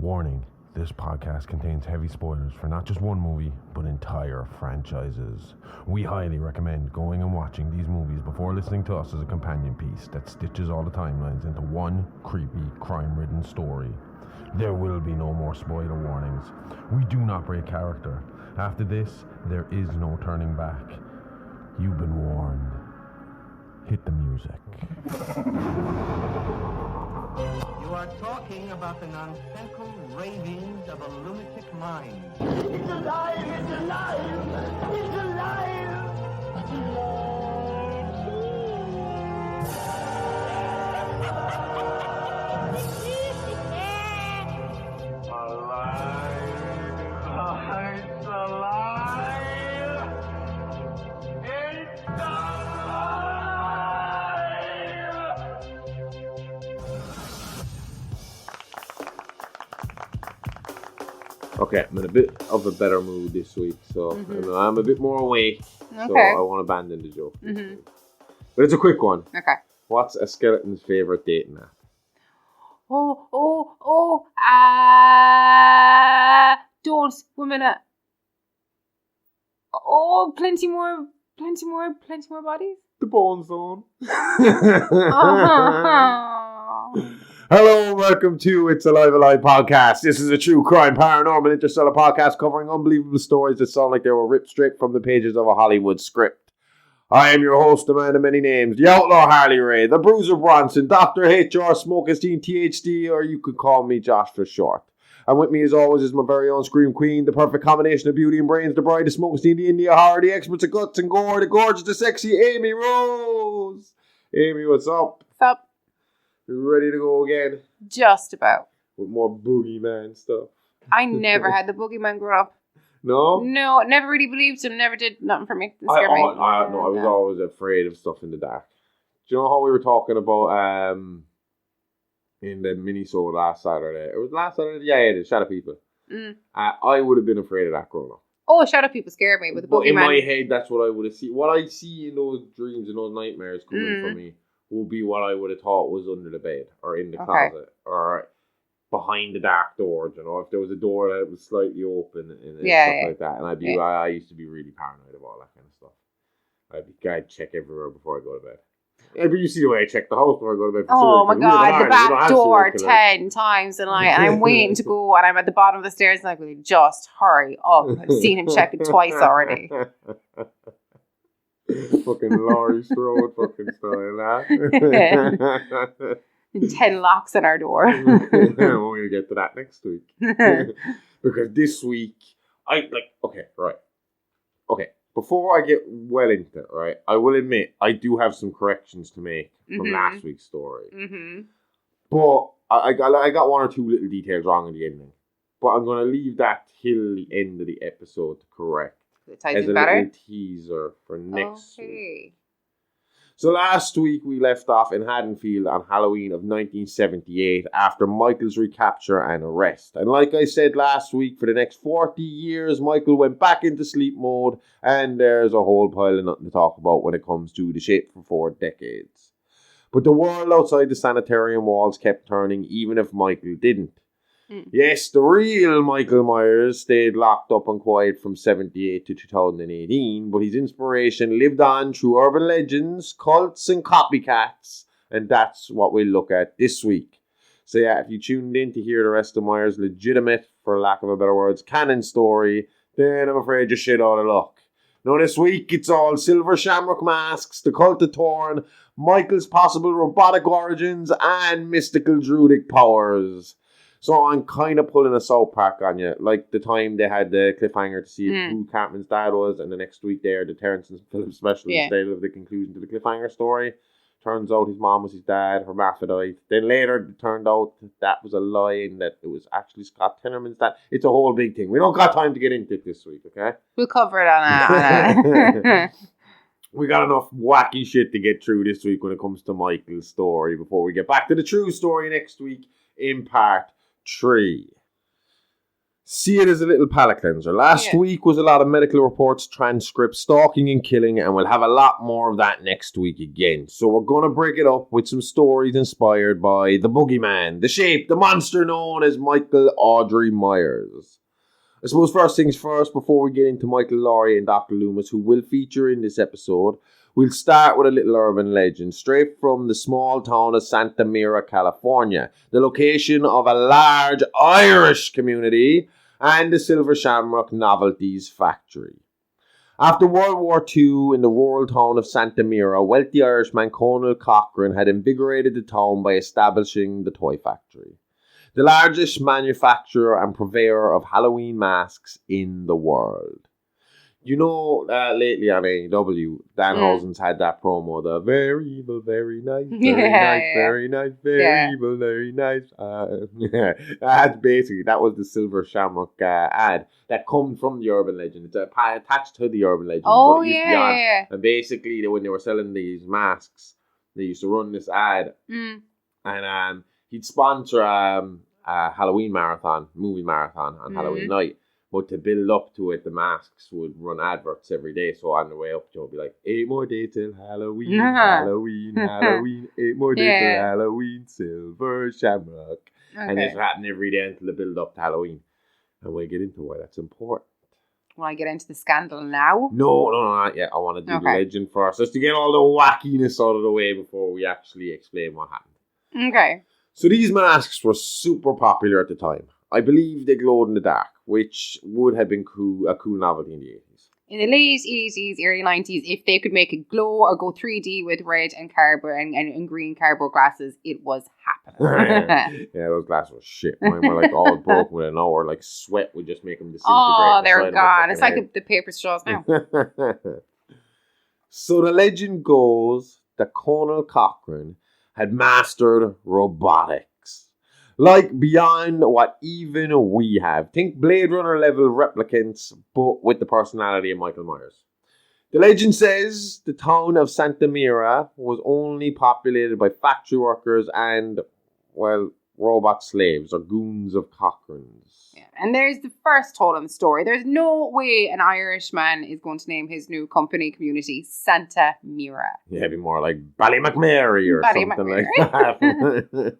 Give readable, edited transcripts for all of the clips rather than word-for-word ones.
Warning, this podcast contains heavy spoilers for not just one movie, but entire franchises. We highly recommend going and watching these movies before listening to us as a companion piece that stitches all the timelines into one creepy, crime-ridden story. There will be no more spoiler warnings. We do not break character. After this, there is no turning back. You've been warned. Hit the music. You are talking about the nonsensical ravings of a lunatic mind. It's alive! It's alive! It's alive! It's alive! It's Okay, I'm in a bit of a better mood this week, so I'm a bit more awake, so I won't abandon the joke. But it's a quick one. Okay. What's a skeleton's favourite dating app? Don't, 1 minute. Oh, plenty more bodies. The Bone Zone. Oh. Hello and welcome to It's Alive podcast. This is a true crime, paranormal, interstellar podcast covering unbelievable stories that sound like they were ripped straight from the pages of a Hollywood script. I am your host, the man of many names, the Outlaw Harley Ray, the Bruiser Bronson, Dr. HR, Smokestein, THD, or you could call me Josh for short. And with me as always is my very own Scream Queen, the perfect combination of beauty and brains, the bride of Smokestein, the India horror, the experts of guts and gore, the gorgeous, the sexy Amy Rose. Amy, what's up? What's up? You ready to go again? Just about. With more boogeyman stuff. I never had the boogeyman grow up. No? No, never really believed him. Never did nothing for me. I was always afraid of stuff in the dark. Do you know how we were talking about in the mini-sode last Saturday? It was last Saturday? Yeah, it is. Shadow People. I would have been afraid of that growing up. Oh, shadow people scared me with the boogeyman. In my head, that's what I would have seen. What I see in those dreams and those nightmares coming for me will be what I would have thought was under the bed or in the closet or behind the dark door. You know, if there was a door that was slightly open and stuff like that. And I used to be really paranoid of all that kind of stuff. I'd check everywhere before I go to bed. Yeah, but you see the way I check the house before I go to bed. Oh my God, the back door 10 times and I'm waiting to go and I'm at the bottom of the stairs and I'm like, just hurry up. I've seen him check it twice already. Fucking Laurie Strode fucking style, huh? 10 locks on our door. We're going to get to that next week. Because this week, before I get well into it, right, I will admit I do have some corrections to make from last week's story. But I got one or two little details wrong in the ending. But I'm going to leave that till the end of the episode to correct. As a little teaser for next week. So last week we left off in Haddonfield on Halloween of 1978 after Michael's recapture and arrest. And like I said last week, for the next 40 years, Michael went back into sleep mode, and there's a whole pile of nothing to talk about when it comes to the shape for 4 decades. But the world outside the sanitarium walls kept turning, even if Michael didn't. Yes, the real Micheal Myers stayed locked up and quiet from 78 to 2018, but his inspiration lived on through urban legends, cults, and copycats, and that's what we'll look at this week. So yeah, if you tuned in to hear the rest of Myers' legitimate, for lack of a better words, canon story, then I'm afraid you're shit out of luck. Now this week, it's all silver shamrock masks, the cult of Thorn, Michael's possible robotic origins, and mystical druidic powers. So I'm kind of pulling a South Park on you, like the time they had the cliffhanger to see who Cartman's dad was, and the next week there, the Terrence and Phillips special instead of the conclusion to the cliffhanger story. Turns out his mom was his dad, hermaphrodite. Then later it turned out that was a lie and that it was actually Scott Tenorman's dad. It's a whole big thing. We don't got time to get into it this week, okay? We'll cover it on a... We got enough wacky shit to get through this week when it comes to Michael's story before we get back to the true story next week in part 3. See it as a little palate cleanser. Last week was a lot of medical reports, transcripts, stalking and killing, and we'll have a lot more of that next week again. So we're going to break it up with some stories inspired by the boogeyman, the shape, the monster known as Micheal Myers. I suppose first things first, before we get into Micheal Laurie and Dr. Loomis, who will feature in this episode, we'll start with a little urban legend, straight from the small town of Santa Mira, California, the location of a large Irish community and the Silver Shamrock Novelties Factory. After World War II, in the rural town of Santa Mira, wealthy Irishman Conal Cochran had invigorated the town by establishing the toy factory, the largest manufacturer and purveyor of Halloween masks in the world. You know, lately on AEW, Danhausen's had that promo, the very evil, very nice, very evil, very nice. That's basically, that was the Silver Shamrock ad that comes from the urban legend. It's attached to the urban legend. Oh, yeah. And basically, when they were selling these masks, they used to run this ad. And he'd sponsor a Halloween movie marathon on Halloween night. But to build up to it, the masks would run adverts every day. So on the way up, Joe would be like, 8 more days till Halloween, Halloween, 8 more days till Halloween, Silver Shamrock. Okay. And it's happening every day until the build up to Halloween. And we'll get into why that's important. Want to get into the scandal now? No, not yet. I want to do the legend first, just to get all the wackiness out of the way before we actually explain what happened. Okay. So these masks were super popular at the time. I believe they glowed in the dark, which would have been a cool novelty in the 80s. In the late 80s, early 90s, if they could make it glow or go 3D with red and cardboard and green cardboard glasses, it was happening. Yeah, those glasses were shit. Mine were like all broken within an hour. Like sweat would just make them disintegrate. Oh, they're gone. It's like the paper straws now. So the legend goes that Conal Cochran had mastered robotics. Like beyond what even we have. Think Blade Runner level replicants, but with the personality of Micheal Myers. The legend says the town of Santa Mira was only populated by factory workers and, well, robot slaves or goons of Cochran's. Yeah, and there's the first told in the story. There's no way an Irishman is going to name his new company community Santa Mira. Yeah, it'd be more like Ballymacmary or something like that.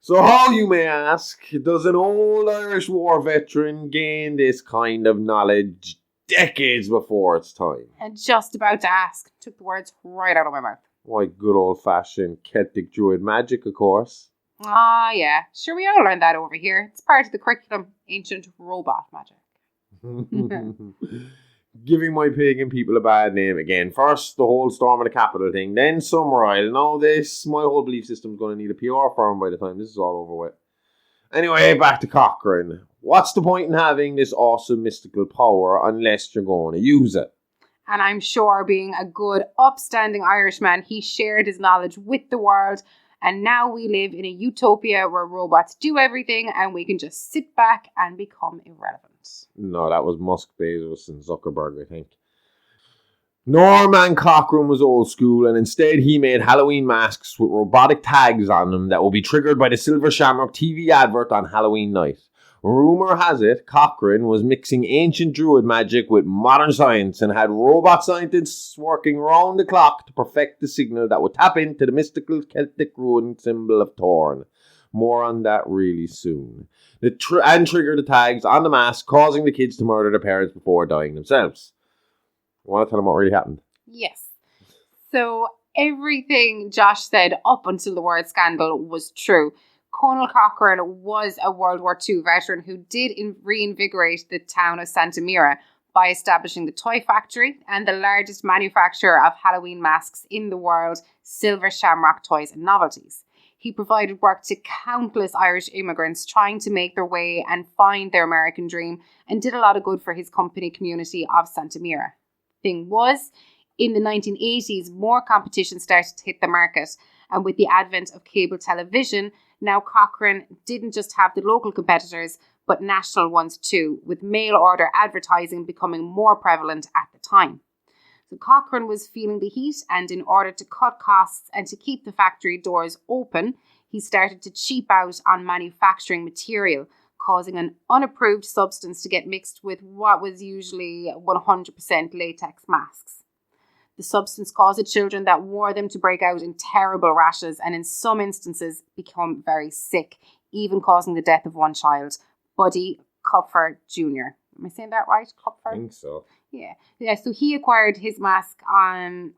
So how, you may ask, does an old Irish war veteran gain this kind of knowledge decades before its time? And just about to ask. Took the words right out of my mouth. Why, good old-fashioned Celtic Druid magic, of course. Ah, yeah. Sure, we all learned that over here. It's part of the curriculum. Ancient robot magic. Giving my pagan people a bad name again. First, the whole storm of the Capitol thing. Then Summerile. Now my whole belief system is going to need a PR firm by the time this is all over with. Anyway, back to Cochran. What's the point in having this awesome mystical power unless you're going to use it? And I'm sure, being a good, upstanding Irishman, he shared his knowledge with the world. And now we live in a utopia where robots do everything and we can just sit back and become irrelevant. No, that was Musk, Bezos and Zuckerberg, I think. Norman Cochran was old school, and instead he made Halloween masks with robotic tags on them that will be triggered by the Silver Shamrock TV advert on Halloween night. Rumour has it, Cochran was mixing ancient druid magic with modern science and had robot scientists working round the clock to perfect the signal that would tap into the mystical Celtic rune symbol of Thorn. More on that really soon. And trigger the tags on the mask, causing the kids to murder their parents before dying themselves. Want to tell them what really happened? Yes. So everything Josh said up until the word scandal was true. Conal Cochran was a World War II veteran who did reinvigorate the town of Santa Mira by establishing the toy factory and the largest manufacturer of Halloween masks in the world, Silver Shamrock Toys and Novelties. He provided work to countless Irish immigrants trying to make their way and find their American dream, and did a lot of good for his company community of Santa Mira. Thing was, in the 1980s, more competition started to hit the market, and with the advent of cable television, now Cochran didn't just have the local competitors, but national ones too, with mail order advertising becoming more prevalent at the time. So Cochran was feeling the heat, and in order to cut costs and to keep the factory doors open, he started to cheap out on manufacturing material, causing an unapproved substance to get mixed with what was usually 100% latex masks. The substance caused the children that wore them to break out in terrible rashes and in some instances become very sick, even causing the death of one child, Buddy Kupfer Jr. Am I saying that right? Kupfer? I think so. Yeah. So he acquired his mask on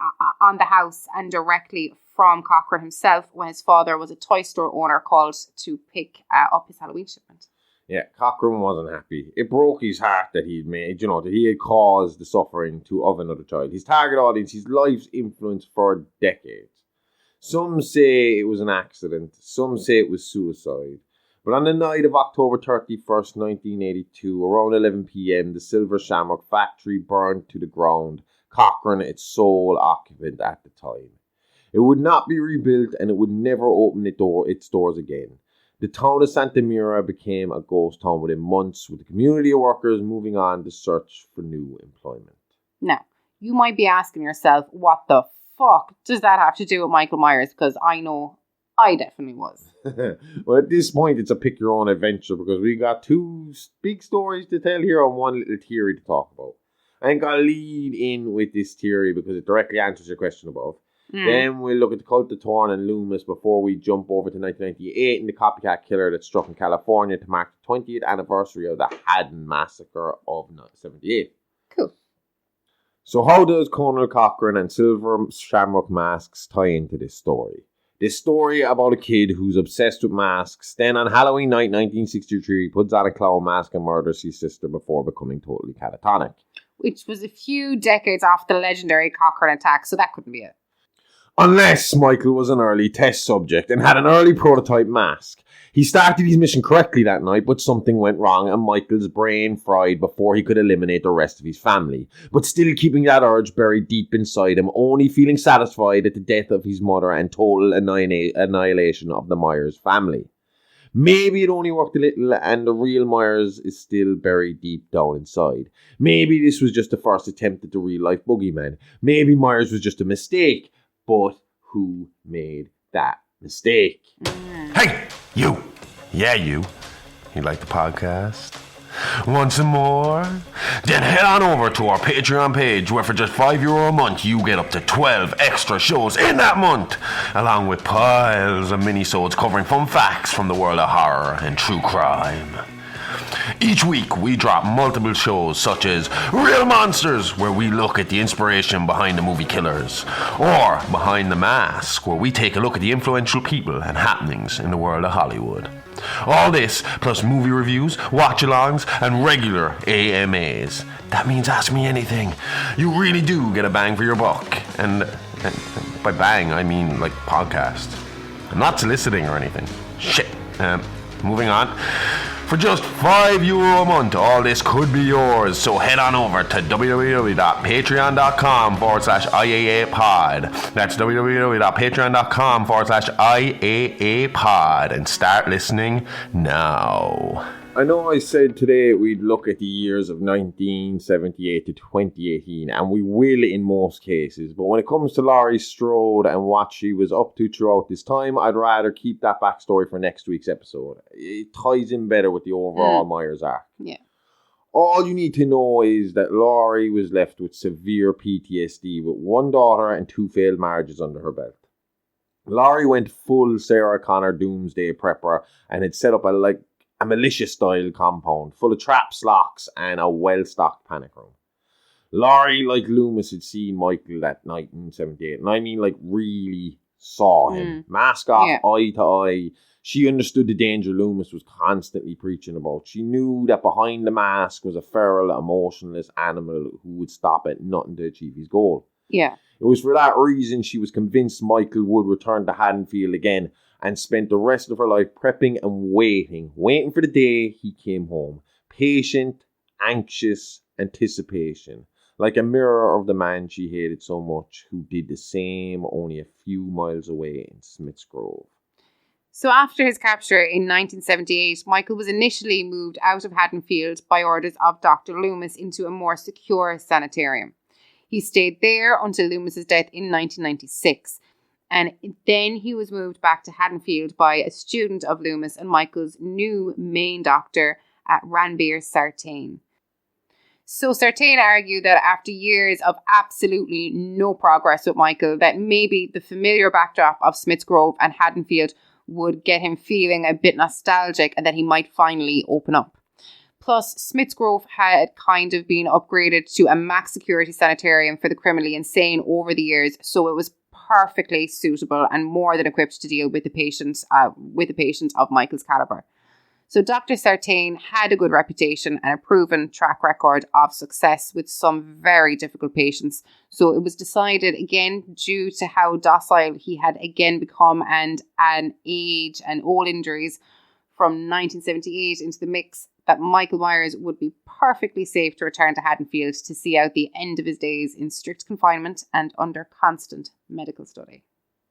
the house and directly from Cochran himself when his father was a toy store owner called to pick up his Halloween shipment. Yeah, Cochran wasn't happy. It broke his heart that he'd made, that he had caused the suffering of another child. His target audience, his life's influence for decades. Some say it was an accident. Some say it was suicide. But on the night of October 31st, 1982, around 11 p.m., the Silver Shamrock factory burned to the ground, Cochran its sole occupant at the time. It would not be rebuilt and it would never open its doors again. The town of Santa Mira became a ghost town within months, with the community of workers moving on to search for new employment. Now, you might be asking yourself, what the fuck does that have to do with Micheal Myers? Because I know I definitely was. Well, at this point, it's a pick-your-own-adventure because we got two big stories to tell here and one little theory to talk about. I'm going to lead in with this theory because it directly answers your question above. Then we'll look at the cult of Thorne and Loomis before we jump over to 1998 and the copycat killer that struck in California to mark the 20th anniversary of the Haddon Massacre of 1978. Cool. So how does Colonel Cochran and Silver Shamrock masks tie into this story? This story about a kid who's obsessed with masks, then on Halloween night 1963 puts on a clown mask and murders his sister before becoming totally catatonic. Which was a few decades after the legendary Cochran attack, so that couldn't be it. Unless Michael was an early test subject and had an early prototype mask. He started his mission correctly that night, but something went wrong and Michael's brain fried before he could eliminate the rest of his family. But still keeping that urge buried deep inside him, only feeling satisfied at the death of his mother and total annihilation of the Myers family. Maybe it only worked a little and the real Myers is still buried deep down inside. Maybe this was just the first attempt at the real-life boogeyman. Maybe Myers was just a mistake. But who made that mistake? Hey, you. Yeah, you. You like the podcast? Want some more? Then head on over to our Patreon page where for just €5 a month you get up to 12 extra shows in that month, along with piles of minisodes covering fun facts from the world of horror and true crime. Each week we drop multiple shows such as Real Monsters, where we look at the inspiration behind the movie Killers, or Behind the Mask, where we take a look at the influential people and happenings in the world of Hollywood. All this, plus movie reviews, watch-alongs, and regular AMAs. That means Ask Me Anything. You really do get a bang for your buck. And by bang, I mean like podcast. I'm not soliciting or anything. Shit. Moving on. For just €5 a month, all this could be yours. So head on over to www.patreon.com/IAApod. That's www.patreon.com/IAApod and start listening now. I know I said today we'd look at the years of 1978 to 2018, and we will in most cases, but when it comes to Laurie Strode and what she was up to throughout this time, I'd rather keep that backstory for next week's episode. It ties in better with the overall Myers arc. Yeah. All you need to know is that Laurie was left with severe PTSD with one daughter and 2 failed marriages under her belt. Laurie went full Sarah Connor doomsday prepper and had set up a militia-style compound full of traps, locks, and a well-stocked panic room. Laurie, like Loomis, had seen Michael that night in 78, and I mean, really saw him. Mask off, eye to eye. She understood the danger Loomis was constantly preaching about. She knew that behind the mask was a feral, emotionless animal who would stop at nothing to achieve his goal. Yeah. It was for that reason she was convinced Michael would return to Haddonfield again, and spent the rest of her life prepping and waiting for the day he came home. Patient, anxious anticipation, like a mirror of the man she hated so much, who did the same only a few miles away in Smith's Grove. So after his capture in 1978, Michael was initially moved out of Haddonfield by orders of Dr. Loomis into a more secure sanitarium. He stayed there until Loomis's death in 1996. And then he was moved back to Haddonfield by a student of Loomis and Michael's new main doctor at Ranbir Sartain. So Sartain argued that after years of absolutely no progress with Michael, that maybe the familiar backdrop of Smith's Grove and Haddonfield would get him feeling a bit nostalgic and that he might finally open up. Plus, Smith's Grove had kind of been upgraded to a max security sanitarium for the criminally insane over the years, so it was perfectly suitable and more than equipped to deal with the patients of Michael's caliber. So Dr. Sartain had a good reputation and a proven track record of success with some very difficult patients. So it was decided, again, due to how docile he had again become and an age and old injuries from 1978 into the mix, that Micheal Myers would be perfectly safe to return to Haddonfield to see out the end of his days in strict confinement and under constant medical study.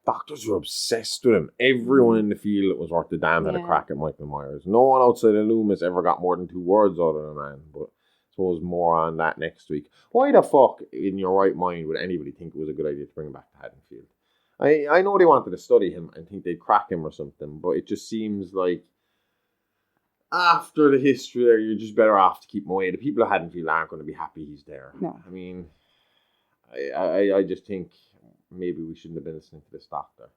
Doctors were obsessed with him. Everyone in the field that was worth the damn had a crack at Micheal Myers. No one outside of Loomis ever got more than 2 words out of the man. But I suppose more on that next week. Why the fuck, in your right mind, would anybody think it was a good idea to bring him back to Haddonfield? I know they wanted to study him and think they'd crack him or something, but it just seems like after the history there, you're just better off to keep him away. The people of Haddonfield aren't going to be happy he's there. No. I mean, I just think maybe we shouldn't have been listening to this doctor.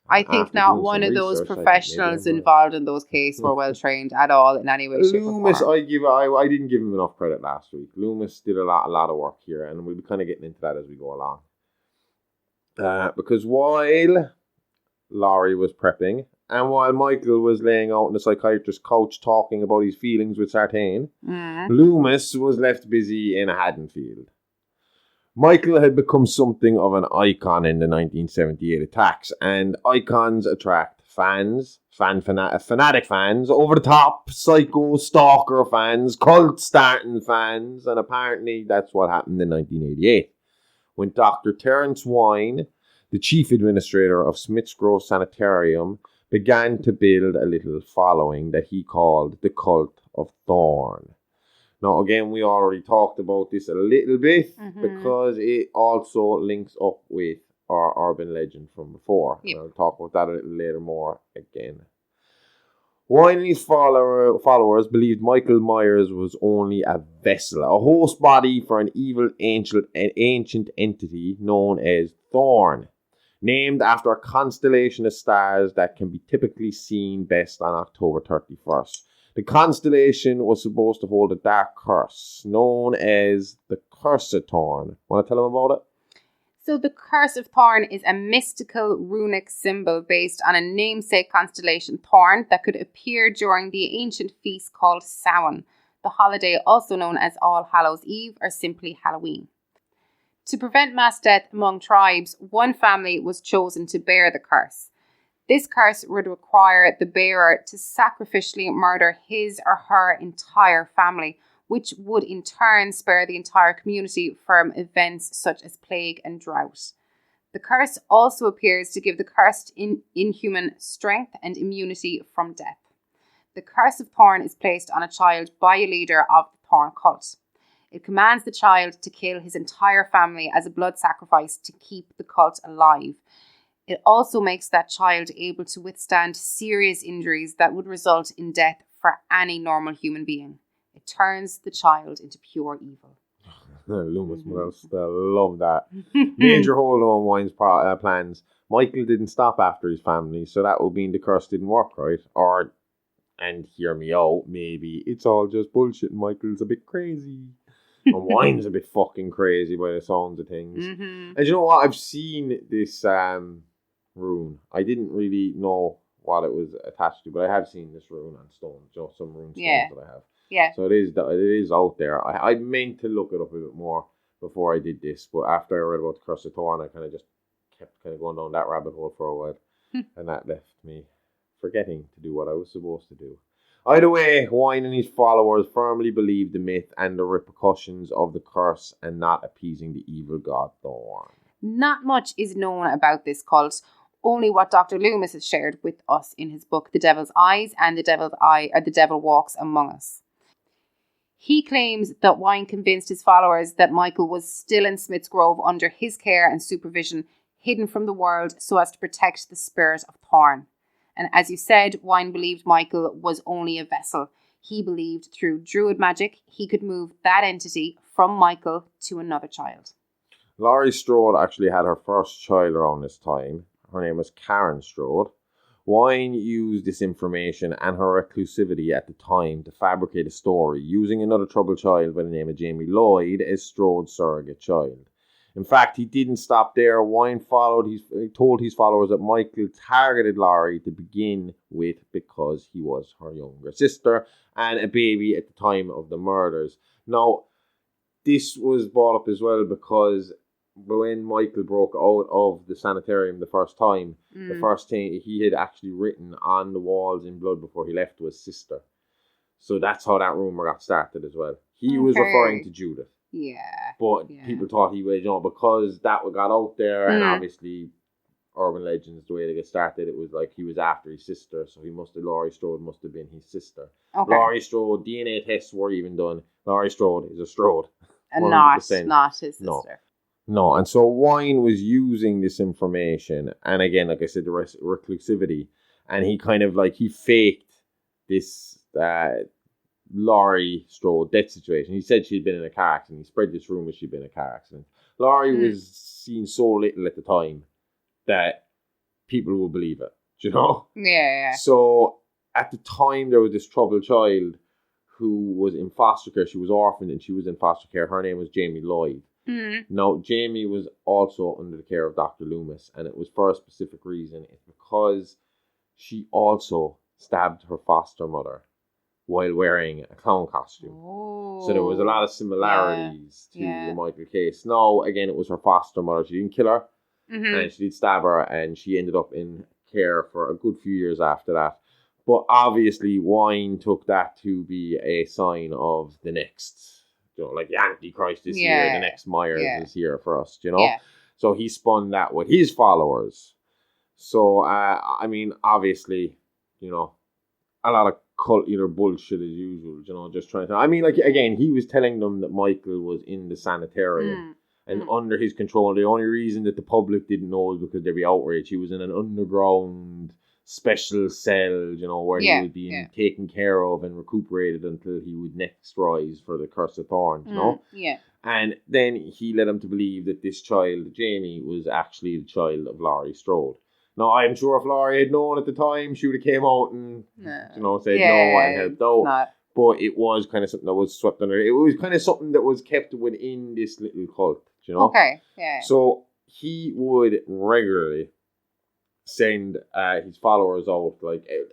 I think not one of those professionals involved in those cases were well trained at all in any way, shape, Loomis, or form. I didn't give him enough credit last week. Loomis did a lot of work here, and we'll be kind of getting into that as we go along. Because while Laurie was prepping, and while Michael was laying out on the psychiatrist's couch talking about his feelings with Sartain, Loomis was left busy in Haddonfield. Michael had become something of an icon in the 1978 attacks, and icons attract fans, fanatic fans, over-the-top, psycho, stalker fans, cult-starting fans, and apparently that's what happened in 1988, when Dr. Terence Wine, the chief administrator of Smith's Grove Sanitarium, began to build a little following that he called the Cult of Thorn. Now, again, we already talked about this a little bit because it also links up with our urban legend from before. Yep. And I'll talk about that a little later more again. Wine and his followers believed Micheal Myers was only a vessel, a host body for an evil ancient entity known as Thorn, named after a constellation of stars that can be typically seen best on October 31st. The constellation was supposed to hold a dark curse known as the Curse of Thorn. Want to tell them about it? So the Curse of Thorn is a mystical runic symbol based on a namesake constellation Thorn that could appear during the ancient feast called Samhain, the holiday also known as All Hallows Eve or simply Halloween. To prevent mass death among tribes, one family was chosen to bear the curse. This curse would require the bearer to sacrificially murder his or her entire family, which would in turn spare the entire community from events such as plague and drought. The curse also appears to give the cursed inhuman strength and immunity from death. The Curse of Thorn is placed on a child by a leader of the Thorn cult. It commands the child to kill his entire family as a blood sacrifice to keep the cult alive. It also makes that child able to withstand serious injuries that would result in death for any normal human being. It turns the child into pure evil. Loomis must love that. Major hold on Wine's plans. Michael didn't stop after his family, so that would mean the curse didn't work, right? Or, and hear me out, maybe it's all just bullshit and Michael's a bit crazy. And Wine's a bit fucking crazy by the sounds of things. And you know what? I've seen this rune. I didn't really know what it was attached to, but I have seen this rune on stones. You know, some rune stones that I have. Yeah. So it is out there. I meant to look it up a bit more before I did this, but after I read about the Curse of Thorn, I kind of just kept going down that rabbit hole for a while, and that left me forgetting to do what I was supposed to do. Either way, Wine and his followers firmly believed the myth and the repercussions of the curse and not appeasing the evil god Thorn. Not much is known about this cult, only what Dr. Loomis has shared with us in his book The Devil's Eyes and The Devil Walks Among Us. He claims that Wine convinced his followers that Michael was still in Smith's Grove under his care and supervision, hidden from the world so as to protect the spirit of Thorn. And as you said, Wine believed Micheal was only a vessel. He believed through druid magic, he could move that entity from Micheal to another child. Laurie Strode actually had her first child around this time. Her name was Karen Strode. Wine used this information and her reclusivity at the time to fabricate a story, using another troubled child by the name of Jamie Lloyd as Strode's surrogate child. In fact, he didn't stop there. Wine told his followers that Micheal targeted Laurie to begin with because he was her younger sister and a baby at the time of the murders. Now, this was brought up as well because when Micheal broke out of the sanitarium the first time, the first thing he had actually written on the walls in blood before he left was sister. So that's how that rumour got started as well. He was referring to Judith. Yeah. But people thought he was, because that got out there, and obviously urban legends, the way they get started, it was like he was after his sister, so Laurie Strode must have been his sister. Okay. Laurie Strode, DNA tests were even done. Laurie Strode is a Strode. And not his sister. No, and so Wine was using this information, and again, like I said, the reclusivity, and he kind of he faked this Laurie Strode death situation. He said she'd been in a car accident. He spread this rumour she'd been in a car accident. Laurie was seen so little at the time that people would believe it, Yeah. So at the time, there was this troubled child who was in foster care. She was orphaned and she was in foster care. Her name was Jamie Lloyd. Now, Jamie was also under the care of Dr. Loomis, and it was for a specific reason. It's because she also stabbed her foster mother while wearing a clown costume. Oh, so there was a lot of similarities to the Micheal case. Now, again, it was her foster mother. She didn't kill her, and she did stab her, and she ended up in care for a good few years after that. But obviously, Wine took that to be a sign of the next, like the Antichrist is here, the next Myers is here for us, Yeah. So he spun that with his followers. So, obviously, a lot of cult either bullshit as usual, just trying to... again, he was telling them that Micheal was in the sanitarium and under his control. The only reason that the public didn't know was because they'd be outraged. He was in an underground special cell, where he would be taken care of and recuperated until he would next rise for the Curse of Thorns, Yeah. And then he led him to believe that this child, Jamie, was actually the child of Laurie Strode. Now, I'm sure if Laurie had known at the time, she would have came out and, said no and helped out. But it was kind of something that was swept under. It was kind of something that was kept within this little cult, Okay, yeah. So he would regularly send his followers out,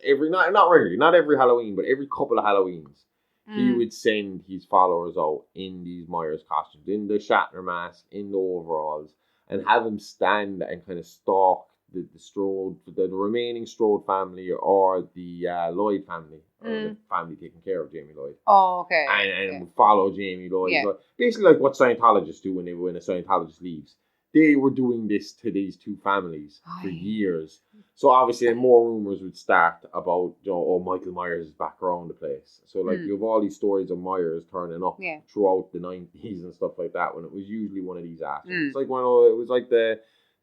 every, not regularly, not every Halloween, but every couple of Halloweens, he would send his followers out in these Myers costumes, in the Shatner mask, in the overalls, and have them stand and kind of stalk the Strode, the remaining Strode family, or the Lloyd family, or the family taking care of Jamie Lloyd. Oh, okay. And follow Jamie Lloyd. Yeah. Basically like what Scientologists do when a Scientologist leaves. They were doing this to these two families for years. So obviously more rumours would start about, Micheal Myers is back around the place. So you have all these stories of Myers turning up throughout the 90s and stuff like that, when it was usually one of these assholes. It's like when it was like the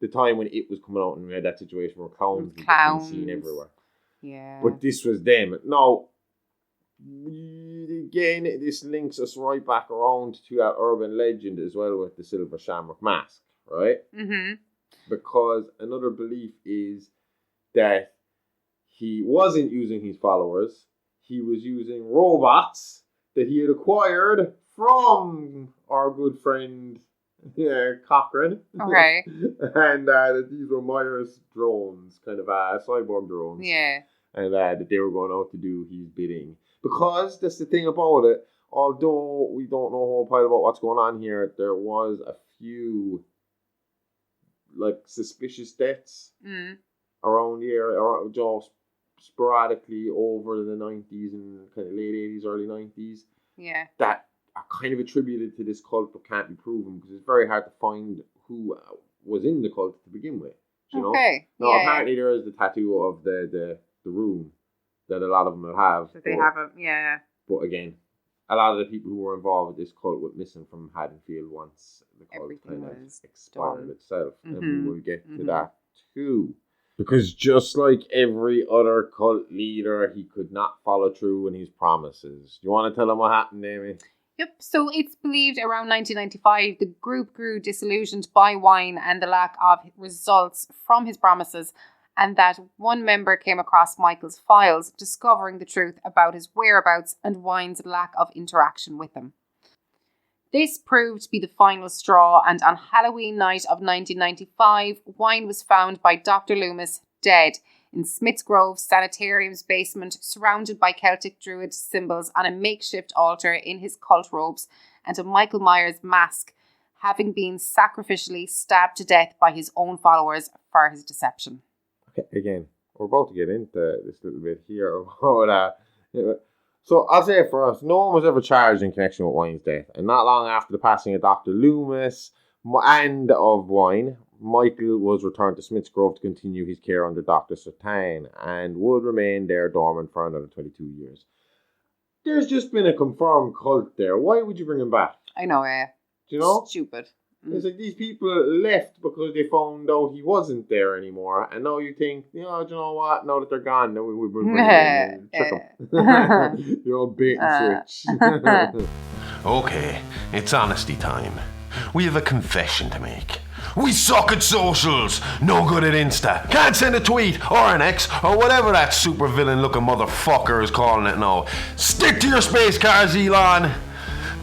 time when It was coming out and we had that situation where clowns were seen everywhere. Yeah. But this was them. Now, again, this links us right back around to that urban legend as well with the Silver Shamrock Mask. Right? Because another belief is that he wasn't using his followers. He was using robots that he had acquired from our good friend Cochrane. Okay. And that these were Myers drones, kind of cyborg drones. Yeah. And that they were going out to do his bidding. Because that's the thing about it. Although we don't know a whole pile about what's going on here, there was a few suspicious deaths around the area, or just sporadically over the 90s and kind of late 80s, early 90s. Yeah. That are kind of attributed to this cult but can't be proven because it's very hard to find who was in the cult to begin with. Okay. Now, apparently there is the tattoo of the room that a lot of them will have. That they have a, But again, a lot of the people who were involved with this cult went missing from Haddonfield once the cult Everything kind of was expired done. itself. And we will get to Mhm. that too. Because just like every other cult leader, he could not follow through on his promises. You want to tell him what happened, Amy? Yep, so it's believed around 1995 the group grew disillusioned by wine and the lack of results from his promises, and that one member came across Michael's files, discovering the truth about his whereabouts and Wine's lack of interaction with him. This proved to be the final straw, and on Halloween night of 1995, Wine was found by Dr. Loomis dead in Smith's Grove Sanitarium's basement, surrounded by Celtic Druid symbols on a makeshift altar in his cult robes and a Micheal Myers mask, having been sacrificially stabbed to death by his own followers for his deception. Okay, again, we're about to get into this little bit here. So I'll say for us, no one was ever charged in connection with Wine's death. And not long after the passing of Dr. Loomis and of Wine, Michael was returned to Smith's Grove to continue his care under Dr. Sertain and would remain there dormant for another 22 years. There's just been a confirmed cult there. Why would you bring him back? I know, eh? Do you know? Stupid. It's like these people left because they found out he wasn't there anymore, and now you think, do you know what? Now that they're gone, now we bring them in and trick them. You're all bait and switch. Okay, it's honesty time. We have a confession to make. We suck at socials, no good at Insta, can't send a tweet or an X or whatever that super villain looking motherfucker is calling it now. Stick to your space cars, Elon.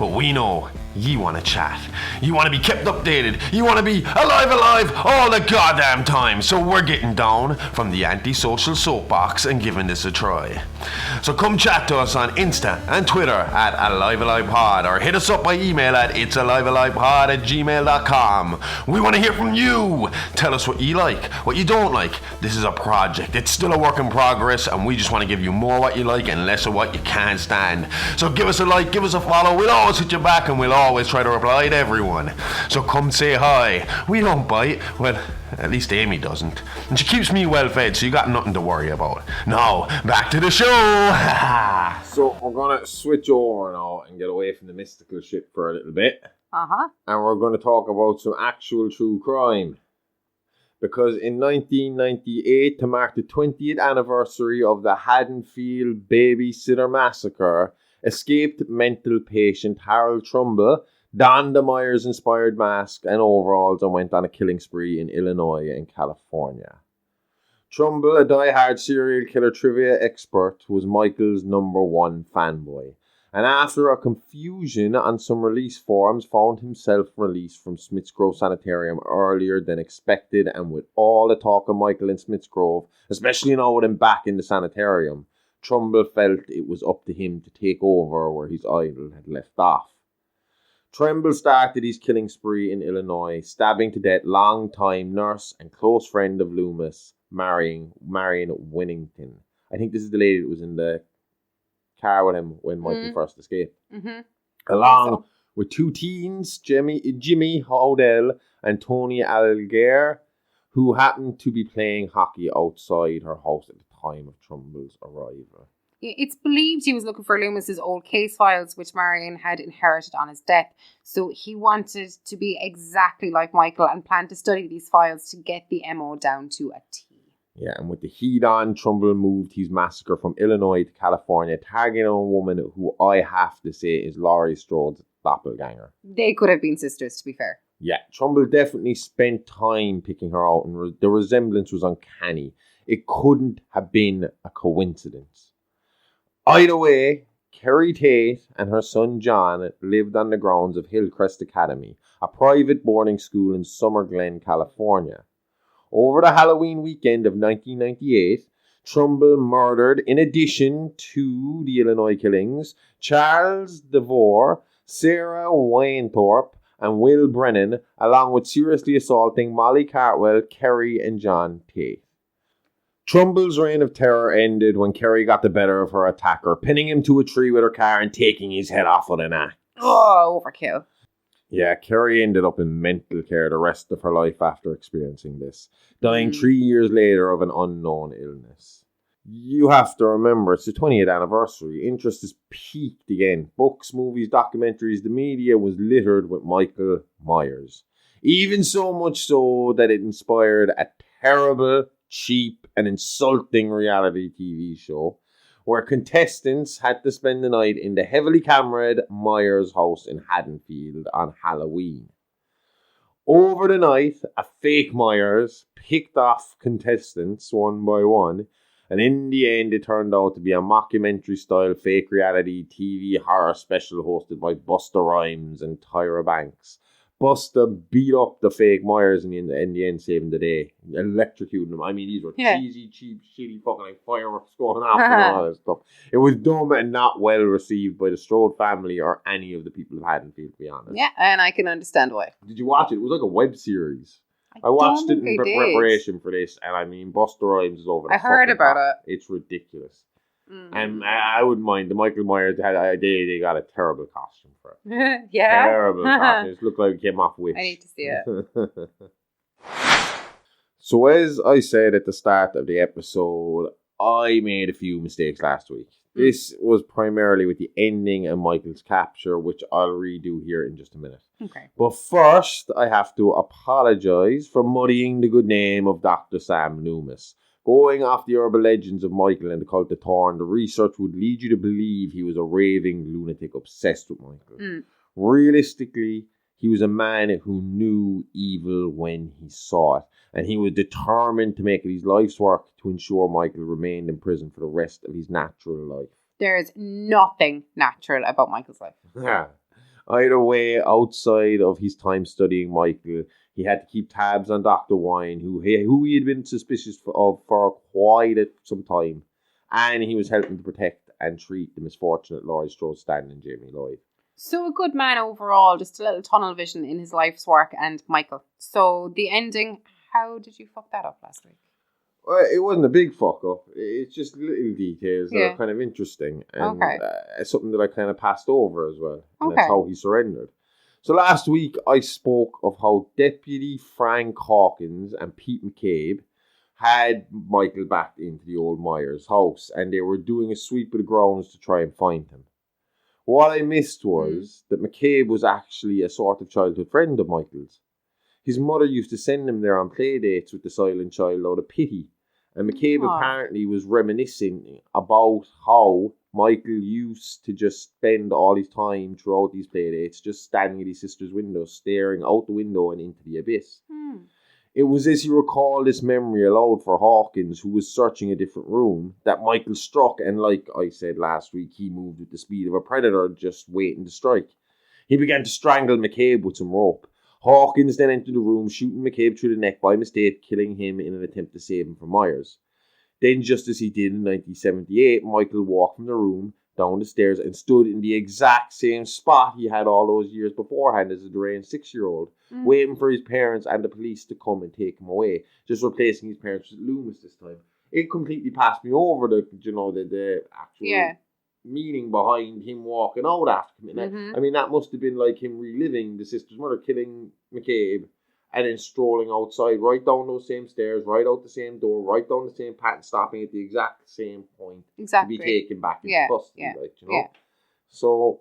But we know you want to chat. You want to be kept updated. You want to be alive all the goddamn time. So we're getting down from the antisocial soapbox and giving this a try. So come chat to us on Insta and Twitter at AliveAlivePod, or hit us up by email at itsalivealivepod@gmail.com. We want to hear from you. Tell us what you like, what you don't like. This is a project. It's still a work in progress, and we just want to give you more what you like and less of what you can't stand. So give us a like, give us a follow. We'll always hit you back, and we'll always try to reply to everyone. So come say hi. We don't bite. Well, at least Amy doesn't. And she keeps me well fed, so you got nothing to worry about. Now, back to the show. So we're going to switch over now and get away from the mystical shit for a little bit. Uh-huh. And we're going to talk about some actual true crime. Because in 1998, to mark the 20th anniversary of the Haddonfield Babysitter Massacre, escaped mental patient Harold Trumbull donned the Myers-inspired mask and overalls and went on a killing spree in Illinois and California. Trumbull, a die-hard serial killer trivia expert, was Michael's #1 fanboy, and after a confusion on some release forms, found himself released from Smith's Grove Sanitarium earlier than expected, and with all the talk of Michael in Smith's Grove, especially now with him back in the sanitarium, Trumbull felt it was up to him to take over where his idol had left off. Trumbull started his killing spree in Illinois, stabbing to death long-time nurse and close friend of Loomis, Marion Winnington. I think this is the lady that was in the car with him when Michael first escaped. Mm-hmm. Along with two teens, Jimmy Hodel and Tony Alger, who happened to be playing hockey outside her house at the time of Trumbull's arrival. It's believed he was looking for Loomis's old case files, which Marion had inherited on his death. So he wanted to be exactly like Michael and planned to study these files to get the MO down to a T. Yeah, and with the heat on, Trumbull moved his massacre from Illinois to California, targeting a woman who I have to say is Laurie Strode's doppelganger. They could have been sisters, to be fair. Yeah, Trumbull definitely spent time picking her out, and the resemblance was uncanny. It couldn't have been a coincidence. Either way, Kerry Tate and her son John lived on the grounds of Hillcrest Academy, a private boarding school in Summer Glen, California. Over the Halloween weekend of 1998, Trumbull murdered, in addition to the Illinois killings, Charles DeVore, Sarah Wainthorpe, and Will Brennan, along with seriously assaulting Molly Cartwell, Kerry, and John Tate. Trumbull's reign of terror ended when Kerry got the better of her attacker, pinning him to a tree with her car and taking his head off with an axe. Oh, overkill. Yeah, Kerry ended up in mental care the rest of her life after experiencing this, dying 3 years later of an unknown illness. You have to remember, it's the 20th anniversary. Interest has peaked again. Books, movies, documentaries, the media was littered with Micheal Myers. Even so much so that it inspired a terrible, cheap, and insulting reality TV show where contestants had to spend the night in the heavily cameraed Myers house in Haddonfield on Halloween. Over the night, a fake Myers picked off contestants one by one, and in the end it turned out to be a mockumentary-style fake reality TV horror special hosted by Busta Rhymes and Tyra Banks. Busta beat up the fake Myers in the end, saving the day, electrocuting them. I mean, these were cheesy, cheap, shitty fucking like fireworks going off and all that stuff. It was dumb and not well received by the Strode family or any of the people of Haddonfield, to be honest. Yeah, and I can understand why. Did you watch it? It was like a web series. I watched it in preparation for this, and I mean, Busta Rhymes is over the I heard about top. It's ridiculous. And I wouldn't mind. The Micheal Myers, they got a terrible costume for it. Yeah. Terrible costume. It looked like it came off Wish. I need to see it. So as I said at the start of the episode, I made a few mistakes last week. This was primarily with the ending and Michael's capture, which I'll redo here in just a minute. Okay. But first, I have to apologise for muddying the good name of Dr. Sam Loomis. Going off the urban legends of Michael and the cult of Thorn, the research would lead you to believe he was a raving lunatic obsessed with Michael. Realistically, he was a man who knew evil when he saw it, and he was determined to make it his life's work to ensure Michael remained in prison for the rest of his natural life. There is nothing natural about Michael's life. Either way, outside of his time studying Michael, he had to keep tabs on Dr. Wine, who he had been suspicious of for quite some time, and he was helping to protect and treat the misfortunate Laurie Strode Stan and Jamie Lloyd. So a good man overall, just a little tunnel vision in his life's work and Michael. So the ending, how did you fuck that up last week? Well, it wasn't a big fuck up. It's just little details that are kind of interesting. And it's something that I kind of passed over as well. And that's how he surrendered. So last week I spoke of how Deputy Frank Hawkins and Pete McCabe had Michael back into the old Myers house, and they were doing a sweep of the grounds to try and find him. What I missed was that McCabe was actually a sort of childhood friend of Michael's. His mother used to send him there on play dates with the silent child out of pity. And McCabe apparently was reminiscing about how Michael used to just spend all his time throughout these play dates just standing at his sister's window, staring out the window and into the abyss. It was as he recalled this memory aloud for Hawkins, who was searching a different room, that Michael struck, and like I said last week, he moved with the speed of a predator just waiting to strike. He began to strangle McCabe with some rope. Hawkins then entered the room, shooting McCabe through the neck by mistake, killing him in an attempt to save him from Myers. Then, just as he did in 1978, Michael walked from the room, down the stairs, and stood in the exact same spot he had all those years beforehand as a deranged 6-year-old, waiting for his parents and the police to come and take him away, just replacing his parents with Loomis this time. It completely passed me over the actual meaning behind him walking out after him. I mean, that must have been like him reliving the sister's mother killing McCabe and then strolling outside, right down those same stairs, right out the same door, right down the same path, and stopping at the exact same point to be taken back into custody. So,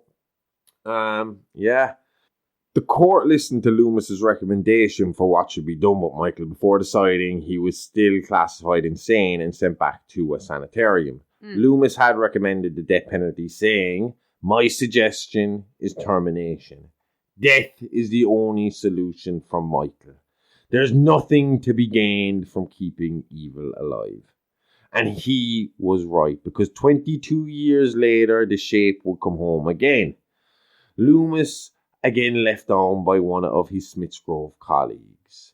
the court listened to Loomis's recommendation for what should be done with Michael before deciding he was still classified insane and sent back to a sanitarium. Loomis had recommended the death penalty, saying, "My suggestion is termination. Death is the only solution for Michael. There's nothing to be gained from keeping evil alive." And he was right, because 22 years later, the shape would come home again. Loomis again left down by one of his Smith's Grove colleagues.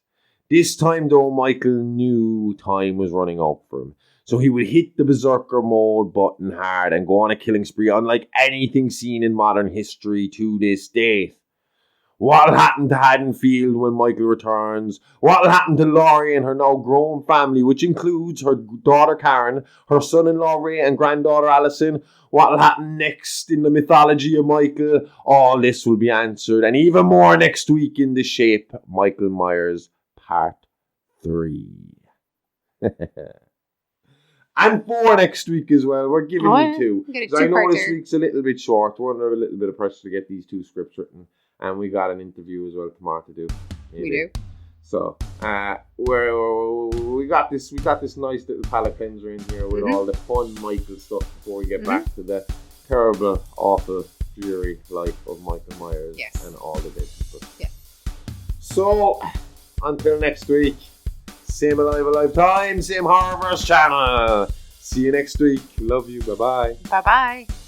This time, though, Michael knew time was running out for him. So he would hit the berserker mode button hard and go on a killing spree unlike anything seen in modern history to this date. What'll happen to Haddonfield when Michael returns? What'll happen to Laurie and her now grown family, which includes her daughter Karen, her son-in-law Ray and granddaughter Alison? What'll happen next in the mythology of Michael? All this will be answered, and even more next week in The Shape, Micheal Myers Part 3. And 4 next week as well. We're giving you 2. Because I know this week's a little bit short. We're under a little bit of pressure to get these 2 scripts written. And we got an interview as well tomorrow to do. We do. So we got this nice little palate cleanser in here with all the fun Michael stuff before we get back to the terrible, awful, dreary life of Micheal Myers and all the bits. Yeah. So until next week, same alive time, same Horrorverse channel. See you next week. Love you. Bye bye. Bye bye.